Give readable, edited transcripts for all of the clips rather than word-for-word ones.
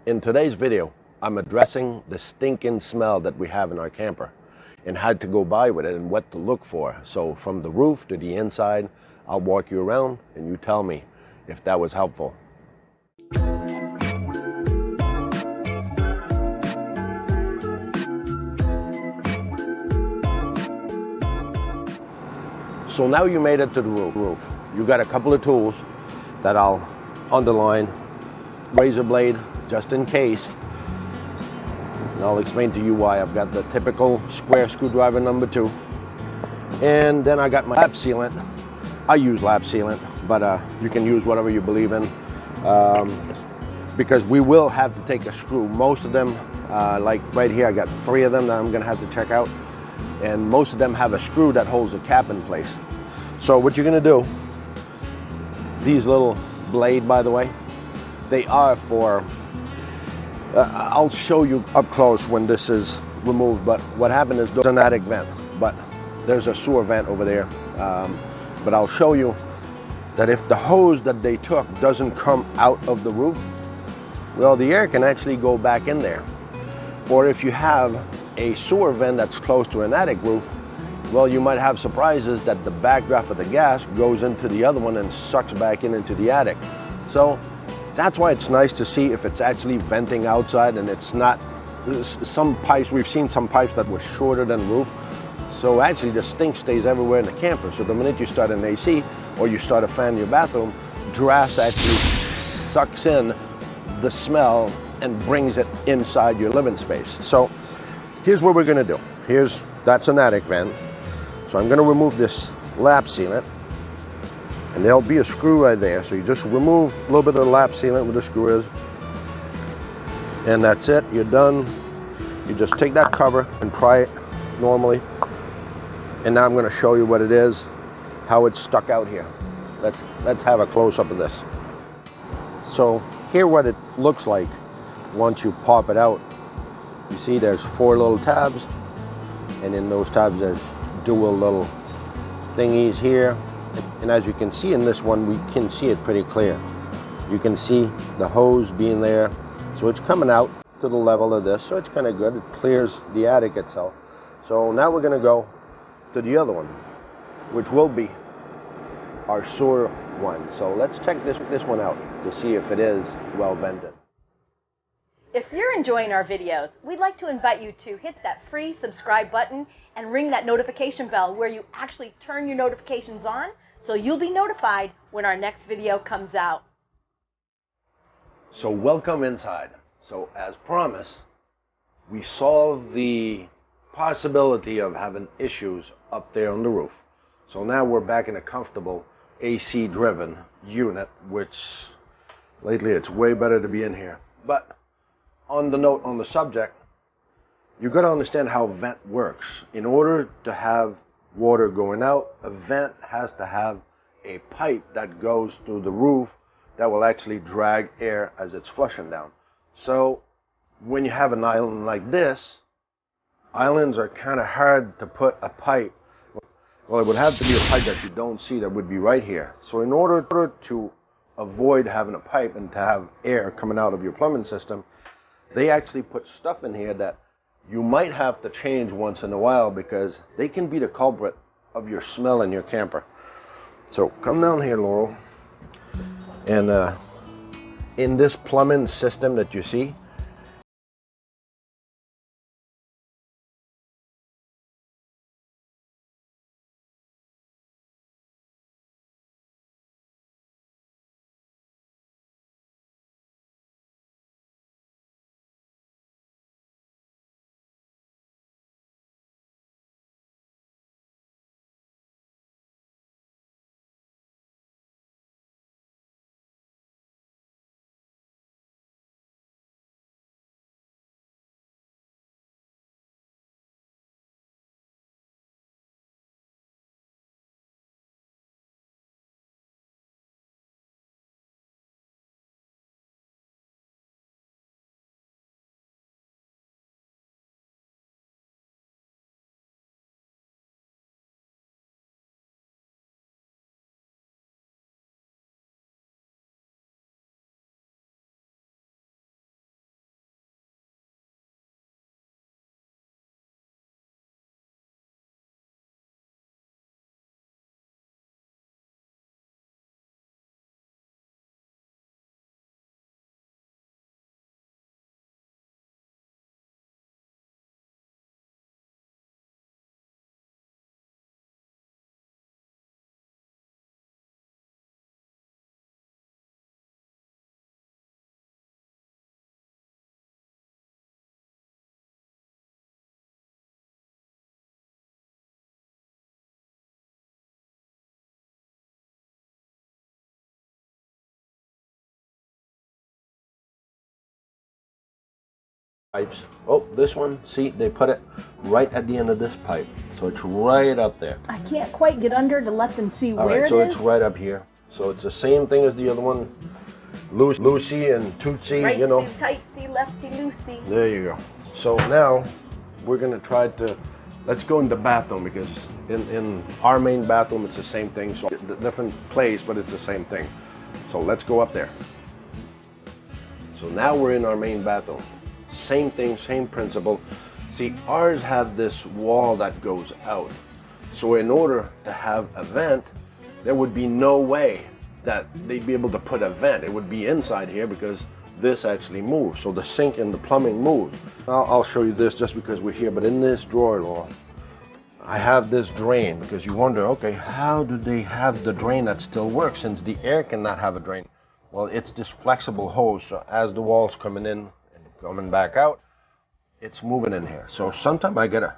In today's video, I'm addressing the stinking smell that we have in our camper and how to go by with it and what to look for. So from the roof to the inside, I'll walk you around and you tell me if that was helpful. So now you made it to the roof. You got a couple of tools that I'll underline, razor blade, just in case. And I'll explain to you why. I've got the typical square screwdriver number 2. And then I got my lap sealant. I use lap sealant, but you can use whatever you believe in. Because we will have to take a screw. Most of them, like right here, I got 3 of them that I'm gonna have to check out. And most of them have a screw that holds the cap in place. So what you're gonna do, these little blade, by the way, they are for, I'll show you up close when this is removed, but what happened is there's an attic vent, but there's a sewer vent over there. But I'll show you that if the hose that they took doesn't come out of the roof, well, the air can actually go back in there. Or if you have a sewer vent that's close to an attic roof, well, you might have surprises that the backdraft of the gas goes into the other one and sucks back into the attic. So that's why it's nice to see if it's actually venting outside and it's not. Some pipes, we've seen some pipes that were shorter than roof. So actually the stink stays everywhere in the camper. So the minute you start an AC or you start a fan in your bathroom, draft actually sucks in the smell and brings it inside your living space. So here's what we're gonna do. That's an attic vent. So I'm gonna remove this lap sealant, and there'll be a screw right there. So you just remove a little bit of the lap sealant where the screw is, and that's it, you're done. You just take that cover and pry it normally. And now I'm gonna show you what it is, how it's stuck out here. Let's have a close-up of this. So here what it looks like once you pop it out. You see there's 4 little tabs, and in those tabs there's dual little thingies here. And as you can see in this one, we can see it pretty clear. You can see the hose being there. So it's coming out to the level of this, so it's kind of good. It clears the attic itself. So now we're gonna go to the other one, which will be our sewer one. So let's check this one out to see if it is well vented. If you're enjoying our videos, we'd like to invite you to hit that free subscribe button and ring that notification bell where you actually turn your notifications on so you'll be notified when our next video comes out. So welcome inside. So as promised, we solved the possibility of having issues up there on the roof. So now we're back in a comfortable AC driven unit, which lately it's way better to be in here. But on the note on the subject, you've got to understand how a vent works. In order to have water going out, a vent has to have a pipe that goes through the roof that will actually drag air as it's flushing down. So when you have an island like this, islands are kind of hard to put a pipe. Well, it would have to be a pipe that you don't see that would be right here. So in order to avoid having a pipe and to have air coming out of your plumbing system, they actually put stuff in here that you might have to change once in a while because they can be the culprit of your smell in your camper. So come down here, Laurel. And in this plumbing system that you see, pipes. Oh, this one, see, they put it right at the end of this pipe. So it's right up there. I can't quite get under to let them see All where right, it so is. it's right up here. So it's the same thing as the other one. Lucy and Tootsie, Right, you know. tightsy, lefty, loosey. There you go. So now we're gonna try to, let's go in the bathroom, because in our main bathroom it's the same thing. So different place, but it's the same thing. So let's go up there. So now we're in our main bathroom. Same thing, same principle. See, ours have this wall that goes out. So in order to have a vent, there would be no way that they'd be able to put a vent. It would be inside here because this actually moves. So the sink and the plumbing moves. I'll show you this just because we're here, but in this drawer, Laura, I have this drain, because you wonder, okay, how do they have the drain that still works since the air cannot have a drain? Well, it's this flexible hose, so as the wall's coming in and coming back out, it's moving in here. So sometimes I gotta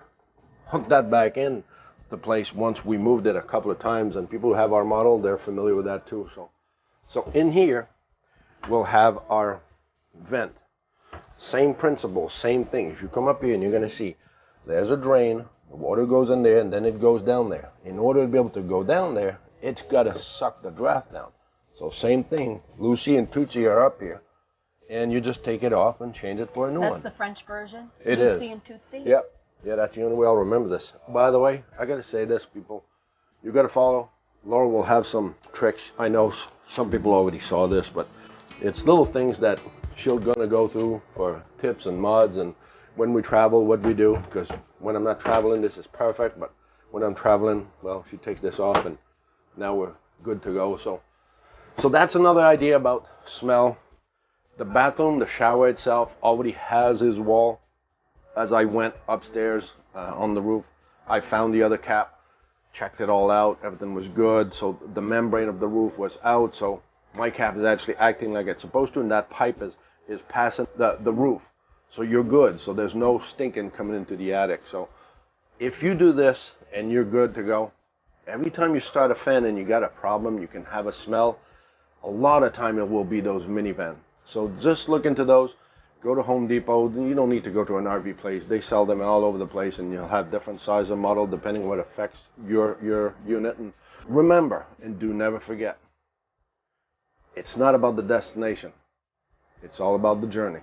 hook that back in the place once we moved it a couple of times, and people who have our model, they're familiar with that too. So in here, we'll have our vent. Same principle, same thing. If you come up here and you're gonna see, there's a drain, the water goes in there and then it goes down there. In order to be able to go down there, it's gotta suck the draft down. So same thing, Lucy and Tootsie are up here, and you just take it off and change it for a new one. That's the French version? It Lucy is. and Tootsie? Yep. Yeah, that's the only way I'll remember this. By the way, I gotta say this, people. You gotta follow. Laura will have some tricks. I know some people already saw this, but it's little things that she'll gonna go through for tips and mods, and when we travel, what we do. Because when I'm not traveling, this is perfect, but when I'm traveling, well, she takes this off, and now we're good to go. So that's another idea about smell. The bathroom, the shower itself, already has his wall. As I went upstairs on the roof, I found the other cap, checked it all out, everything was good. So the membrane of the roof was out, so my cap is actually acting like it's supposed to, and that pipe is passing the roof. So you're good, so there's no stinking coming into the attic. So if you do this and you're good to go, every time you start a fan and you got a problem, you can have a smell, a lot of time it will be those minivans. So just look into those. Go to Home Depot. You don't need to go to an RV place. They sell them all over the place, and you'll have different size of model depending on what affects your unit. And remember, and do never forget, it's not about the destination. It's all about the journey.